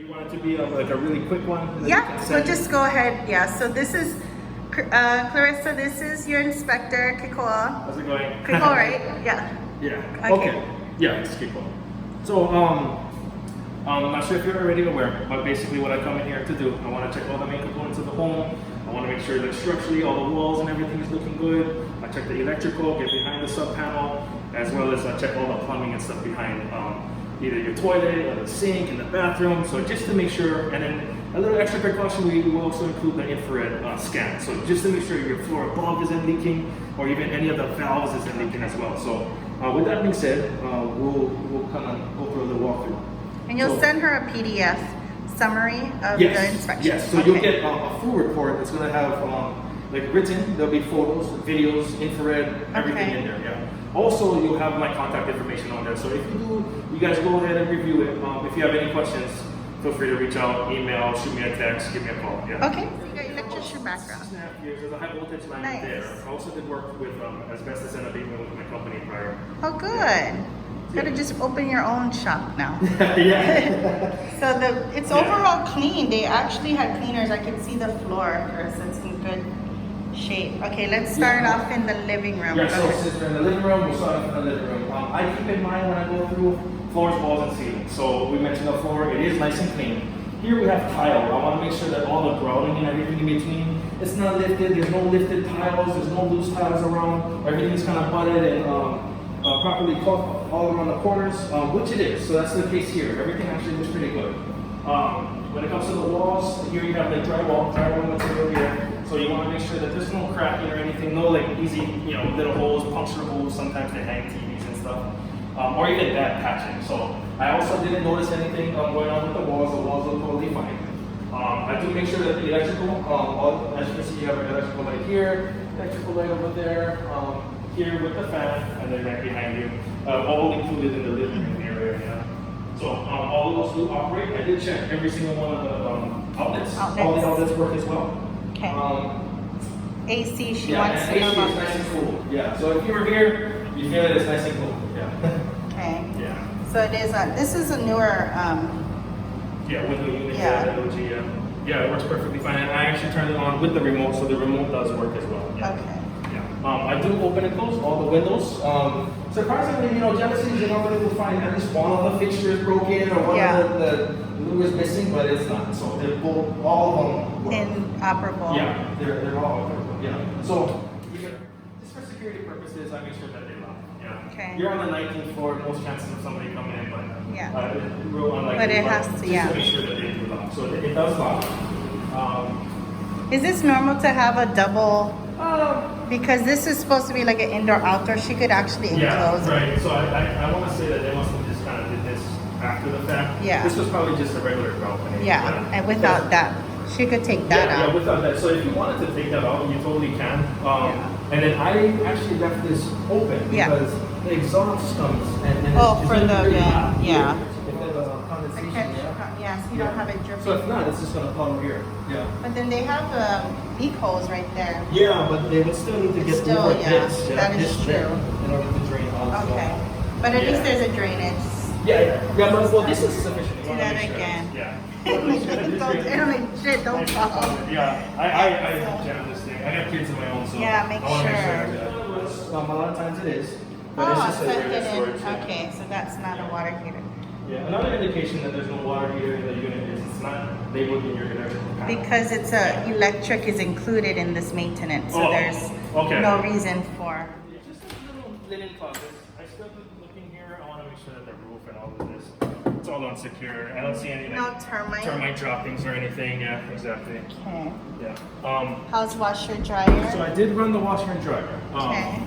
You want it to be like a really quick one? Yeah, so just go ahead. Yeah, so this is Clarissa, this is your inspector, Kikoa. How's it going? Kikoa, right? Yeah. Yeah. Okay. Yeah, it's Kikoa. So, I'm not sure if you're already aware, but basically what I come in here to do, I want to check all the main components of the home. I want to make sure that structurally all the walls and everything is looking good. I check the electrical, get behind the sub panel, as well as I check all the plumbing and stuff behind either your toilet or the sink in the bathroom. So just to make sure, and then a little extra precaution, we will also include the infrared scan. So just to make sure your floor above isn't leaking, or even any of the valves isn't leaking as well. So with that being said, we'll kind of go through a little walkthrough. And you'll send her a PDF summary of Yes, the inspection. yes. So you'll get a full report that's going to have like written. There'll be photos, videos, infrared, everything in there. Yeah. Also, you'll have my contact information on there. So if you guys go ahead and review it. If you have any questions, feel free to reach out, email, shoot me a text, give me a call. Yeah. Okay. So you got electrician background. 6.5 years. There's a high voltage line Nice. there. I also did work with asbestos and abatement with my company prior. Oh, good. You gotta just open your own shop now. Yeah. So it's overall clean. They actually had cleaners. I can see the floor, Chris. It's in good shape. Okay, let's start off in the living room. Yeah, so since we're in the living room, we'll start off in the living room. I keep in mind when I go through floors, walls, and ceilings. So we mentioned the floor, it is nice and clean. Here we have tile. I want to make sure that all the grouting and everything in between, it's not lifted, there's no lifted tiles, there's no loose tiles around, everything's kind of butted and properly cut all around the corners, which it is. So that's the case here. Everything actually looks pretty good. When it comes to the walls, here you have like drywall material here. So you want to make sure that there's no cracking or anything, no like easy, little holes, puncture holes. Sometimes they hang TVs and stuff, or even bad patching. So I also didn't notice anything going on with the walls. The walls look totally fine. I do make sure that the electrical, as you can see, you have an electrical light here, electrical light over there, here with the fan, and then right behind you, all included in the living room area. Yeah. So all of those do operate. I did check every single one of the outlets. All the outlets work as well. Okay. AC, she Yeah, wants and to know AC is about nice and cool. Yeah. So if you were here, you feel that it's nice and cool. Yeah. Okay. Yeah. So it is this is a newer Yeah, with the unit, Yeah. the LG, yeah, it works perfectly fine. And I actually turned it on with the remote, so the remote does work as well. Yeah. okay. Yeah. I do open and close all the windows. Surprisingly, jealousies, you're not going to find at least one of the fixtures broken or one of the glue is missing, but it's not. So they're both, all of them work. Inoperable. Yeah, they're all operable. Yeah. So just for security purposes, I make sure that they lock. Yeah. Okay. You're on the 19th floor, most chances of somebody coming in, but Yeah. real unlikely. But it has to, just yeah. to make sure that they do lock. So it does lock. Is this normal to have a double? Because this is supposed to be like an indoor-outdoor. She could actually enclose it. Right. So I want to say that they must have just kind of did this after the fact. Yeah. This was probably just a regular balcony. Yeah, and without that, she could take that out. Yeah, without that. So if you wanted to take that out, you totally can. And then I actually left this open because the exhaust comes and Oh, it's for gonna the be really hot vent, here. yeah. If there's a condensation, Yes, you don't have it dripping. So if not, it's just gonna come here. Yeah. But then they have leak holes right there. Yeah, but they would still need to get Still, over yeah, this. that is this there true. in order to drain out. Okay. But at least Yeah. there's a drainage. Yeah. But well, this is sufficient. Do that again. Yeah. Don't, shit, don't fall. Yeah, I jam this thing. I have kids of my own, so Yeah, make I wanna sure. a lot of times it is, but it's Oh, just so a regular hidden. storage. Yeah. Okay, so that's not a water heater. Yeah, another indication that there's no water heater in the unit is it's not labeled in your electrical panel. Because it's electric is included in this maintenance, so Oh, there's okay. no reason for. Yeah, just a little linen closet. I still looking here. I want to make sure that the roof and all of this, it's all unsecure. I don't see any No termite. termite droppings or anything. Yeah, exactly. Okay. Yeah. How's washer dryer? So I did run the washer and dryer. Okay.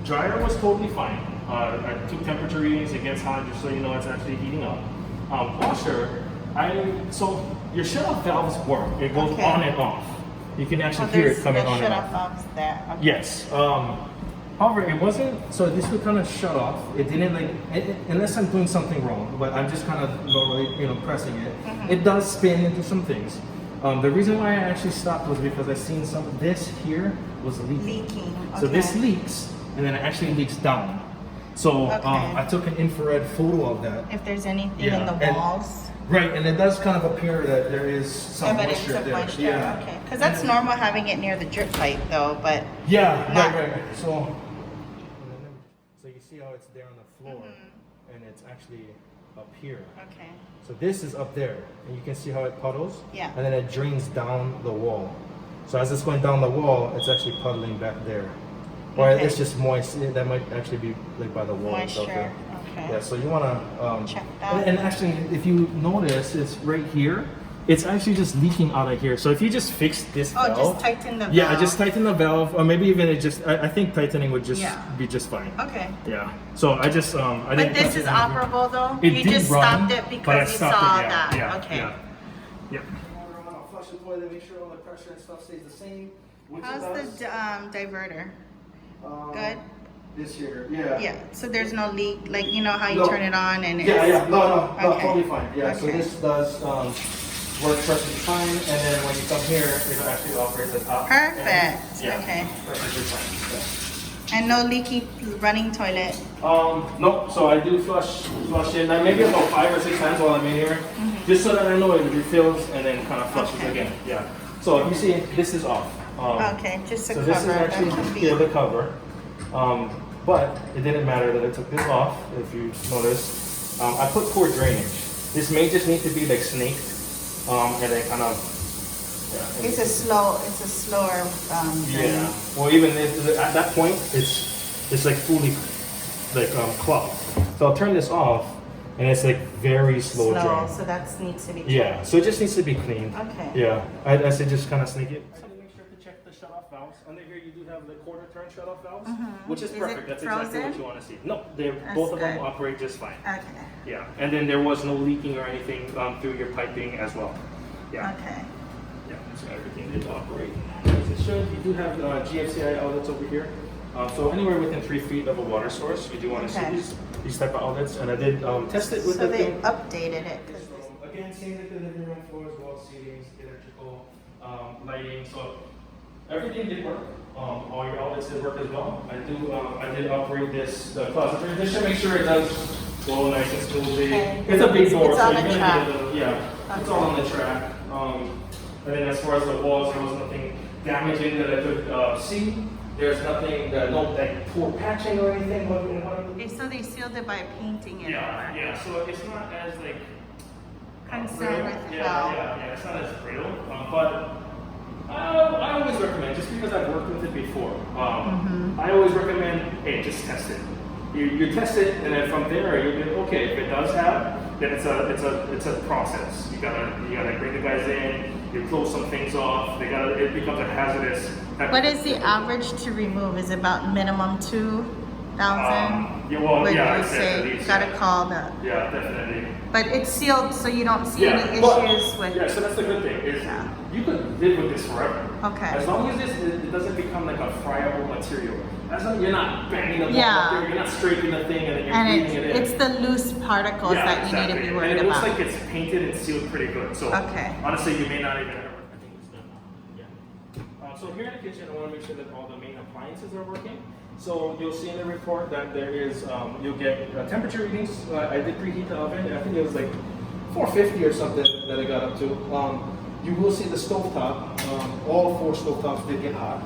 Dryer was totally fine. I took temperature readings. It gets hot, just so you know it's actually heating up. Washer, so your shut-off valves work. It goes Okay. on and off. You can actually Oh, hear there's it coming the on and shut-off off. valves there. Okay. Yes. However, it wasn't. So this would kind of shut off. It didn't unless I'm doing something wrong. But I'm just kind of normally, pressing it. Mm-hmm. It does spin into some things. The reason why I actually stopped was because I seen this here was leaking. Leaking. So this okay. leaks, and then it actually leaks down. So Okay. I took an infrared photo of that. If there's anything in the and- walls. Right, and it does kind of appear that there is some Evidence moisture of there. moisture. Yeah. Okay. Because that's normal having it near the drip pipe, though. But Yeah, Not- right. So you see how it's there on the floor, and it's actually up here. okay. So this is up there, and you can see how it puddles. Yeah. And then it drains down the wall. So as it's going down the wall, it's actually puddling back there. Or Okay. it's just moist. That might actually be like by the wall itself Moisture. there. Okay. Yeah, so you wanna Check that. And actually, if you notice, it's right here. It's actually just leaking out of here. So if you just fix this Oh, valve, just tighten the valve. yeah, just tighten the valve, or maybe even it just. I think tightening would just Yeah. be just fine. Okay. Yeah. So I just I But didn't. this touch is it. operable, though. It You did just run, stopped it but I because you stopped saw it, yeah, that. yeah, Okay. Yeah. Yep. I'll flush the toilet, make sure all the pressure and stuff stays the same. Which How's it does. the diverter? Good. This here, yeah. Yeah. So there's no leak, like you know how you No. turn it on and it's. Yeah, no, Okay. totally fine. Yeah, so Okay. this does work perfectly fine, and then when you come here, it'll actually operate the top. Perfect. And, yeah, Okay. perfectly fine. And no leaky running toilet. No, so I do flush it, like maybe about 5 or 6 times while I'm in here, just so that I know it refills and then kind of flushes Okay. again. Yeah. So if you see, this is off. Okay, just a So cover. this is actually that can be. the cover. But it didn't matter that I took this off, if you notice. I put poor drainage. This may just need to be like snaked, and then kind of, yeah. It's a slower. Yeah. Well, even at that point, it's like fully like clogged. So I'll turn this off, and it's like very slow drain. So that needs to be. Yeah. So it just needs to be cleaned. Okay. Yeah. I said just kind of snake it. Make sure to check the shut-off valves. Under here, you do have the quarter-turn shut-off valves, which is Is it perfect. That's exactly frozen? what you want to see. No, they're That's both of them good. operate just fine. Okay. Yeah. And then there was no leaking or anything through your piping as well. Yeah. Okay. Yeah, so everything did operate as it should. You do have GFCI outlets over here. So anywhere within 3 feet of a water source, you do want to Okay. see these type of outlets. And I did test it with So the they thing. updated it. 'Cause So again, same with the living room floors, wall ceilings, electrical, lighting. So everything did work. All your outlets did work as well. I did operate the closet door just to make sure it does go nice and smoothly. Okay. It's a big door, It's so on you're the gonna track. get a little, yeah, it's all on the track. And then as far as the walls, there was nothing damaging that I could see. There's nothing, no like poor patching or anything. So they sealed it by painting it. Yeah, over. yeah. So it's not as like Concerned brittle. with Yeah, how. yeah. It's not as brittle, but I always recommend, just because I've worked with it before. I always recommend, hey, just test it. You test it, and then from there you get okay. If it does have, then it's a process. You gotta bring the guys in. You close some things off. It becomes a hazardous. What is the average to remove? Is it about minimum 2,000? Yeah, well, Would yeah, you I'd say say at least, gotta yeah. call the? Yeah, definitely. But it's sealed, so you don't see Yeah, any but- issues with. Yeah, so that's the good thing is Yeah. you could live with this forever. Okay. As long as it doesn't become like a friable material. As long as you're not banging the wall Yeah. up there, you're not scraping the thing and then you're And cleaning it in. it's the loose particles Yeah, that you need to exactly. be worried and it about. looks like it's painted and sealed pretty good. So Okay. honestly, you may not even ever. I think it's done. Yeah. So here in the kitchen, I want to make sure that all the main appliances are working. So you'll see in the report that there is, you'll get temperature readings. I did preheat the oven. I think it was like 450 or something that I got up to. You will see the stovetop. All 4 stovetops did get hot.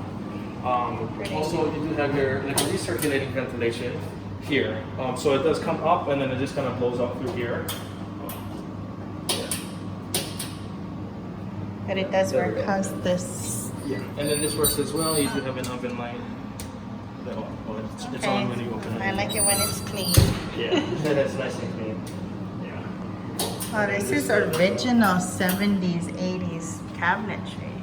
Also, you do have your like recirculating ventilation here. So it does come up and then it just kind of blows up through here. But it does work. How's this? Yeah. And then this works as well. You do have an oven light. It's on when you open it. I like it when it's clean. Yeah, that's nice and clean. Yeah. Oh, this is original 70s, 80s cabinetry.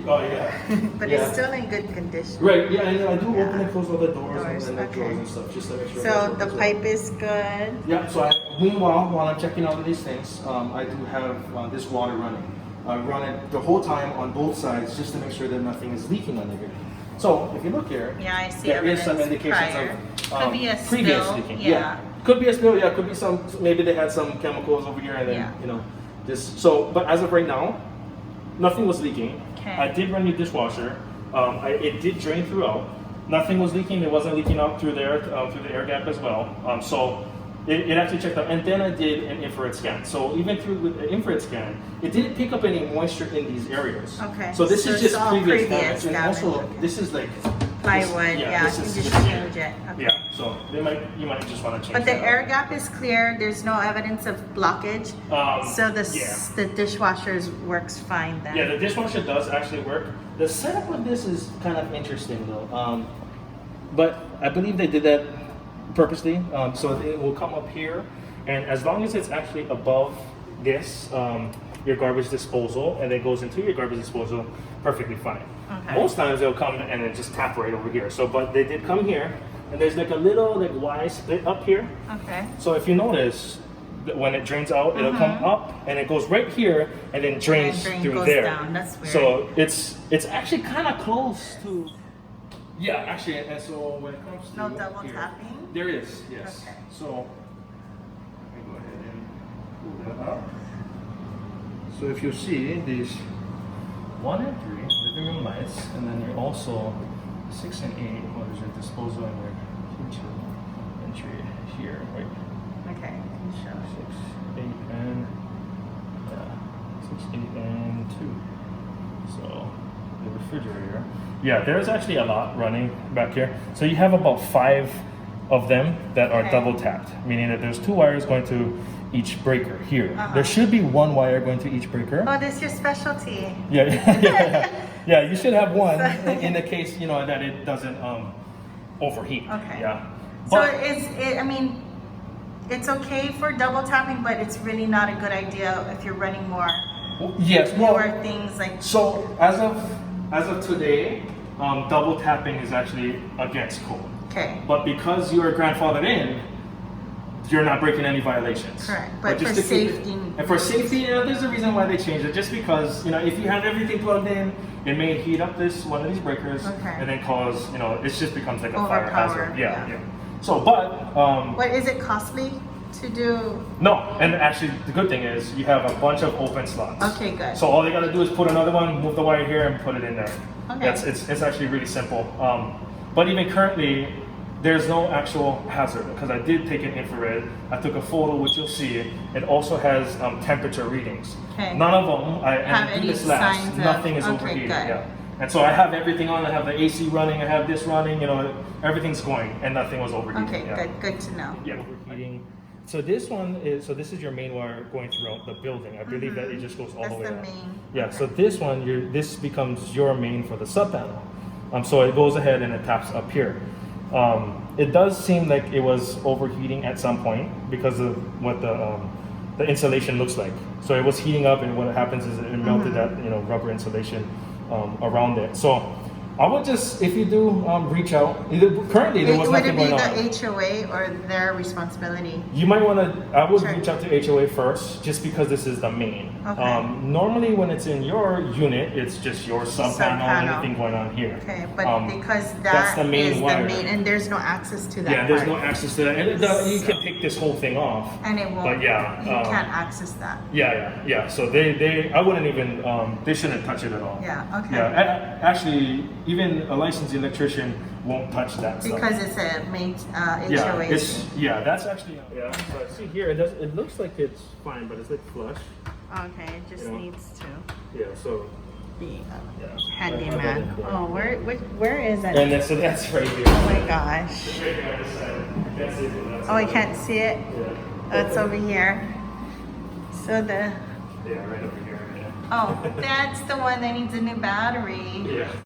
Oh yeah. But Yeah. it's still in good condition. Right. Yeah, and I do open Yeah. and close all the doors, Doors, and the okay. drawers and stuff just to make sure. So the pipe is good. Yeah. So meanwhile, while I'm checking all of these things, I do have this water running. I run it the whole time on both sides just to make sure that nothing is leaking under here. So if you look here, Yeah, I see there is some evidence indications prior. of Could be a previous spill, leaking. yeah. Could be a spill. Yeah, could be some. Maybe they had some chemicals over here, and then Yeah. this. So, but as of right now, nothing was leaking. Okay. I did run your dishwasher. It did drain throughout. Nothing was leaking. It wasn't leaking out through there, through the air gap as well. So It actually checked out, and then I did an infrared scan. So even through with the infrared scan, it didn't pick up any moisture in these areas. Okay. So this is it's just all previous damage, and damage. also Okay. this is like Plywood, yeah, this you is just just change it. Okay. Yeah, so you might just want to change. But the that air out. gap is clear. There's no evidence of blockage. So the dishwasher works fine then. Yeah, the dishwasher does actually work. The setup of this is kind of interesting though. But I believe they did that purposely. So it will come up here, and as long as it's actually above this, your garbage disposal, and it goes into your garbage disposal, perfectly fine. Okay. Most times they'll come and then just tap right over here. So, but they did come here, and there's like a little like Y split up here. Okay. So if you notice, that when it drains out, it'll come up and it goes right here and then drains drain through goes there. down. That's weird. So it's actually kind of close to. Yeah, actually, and so when it comes to No double here, tapping? there is, yes. Okay. So let me go ahead and pull that up. So if you see these 1 and 3 living room lights, and then you're also 6 and 8, well, there's your disposal and your kitchen entry here, right? Okay. Can you show? 6, 8, and 6, 8, and 2. So the refrigerator. Yeah, there's actually a lot running back here. So you have about 5 of them that are Okay. double tapped, meaning that there's 2 wires going to each breaker here. There should be 1 wire going to each breaker. Oh, this is your specialty. Yeah, you should have one in the case, you know, that it doesn't overheat. Okay. Yeah. So But I mean, it's okay for double tapping, but it's really not a good idea if you're running more yes, well, newer things like. so as of today, double tapping is actually against code. Okay. But because you are grandfathered in, you're not breaking any violations. Correct. But just for to keep it- safety- and for safety, you know, there's a reason why they changed it. Just because, you know, if you have everything plugged in, it may heat up one of these breakers, Okay. and then cause, you know, it just becomes like a fire Overpower, hazard. Yeah, yeah. yeah. So, but What is it costly to do? no, and actually the good thing is you have a bunch of open slots. Okay, good. So all they gotta do is put another one, move the wire here, and put it in there. Okay. It's actually really simple. But even currently, there's no actual hazard because I did take an infrared. I took a photo, which you'll see. It also has temperature readings. Okay. None of them. Have And any this last, signs of- nothing is okay, overheating. good. Yeah. And so I have everything on. I have the AC running. I have this running. You know, everything's going, and nothing was overheating. Okay, yeah. good to know. Yeah, overheating. So this one is, so this is your main wire going throughout the building. I believe that it just goes all That's the way the down. main. Yeah, so this one, this becomes your main for the sub panel. So it goes ahead and it taps up here. It does seem like it was overheating at some point because of what the insulation looks like. So it was heating up, and what happens is it melted that rubber insulation around it. So I would just, if you do reach out. Currently, there was Would nothing it be going on. the HOA or their responsibility? You might want to, I would Sure. reach out to HOA first, just because this is the main. Okay. Normally when it's in your unit, it's just your sub panel and Sub-panel. anything going on here. Okay, but because that's that the main is wire. the main, and there's no access to that. Yeah, there's no part. access to that. And you can take this whole thing off. And it won't. But yeah, you can't access that. Yeah. So I wouldn't even, they shouldn't touch it at all. Yeah. Okay. Yeah, actually, even a licensed electrician won't touch that stuff. Because it's a main Yeah, HOA. that's actually So see here, it looks like it's fine, but it's like flush. Okay, it just You know. needs to Yeah, so be yeah. handyman. Oh, where is it? And so that's right here. Oh my gosh. It's right here on this side. You can't see it, but that's Oh, I can't see it. Yeah. That's over here. So the Yeah, right over here. Yeah. oh, that's the one that needs a new battery. Yeah.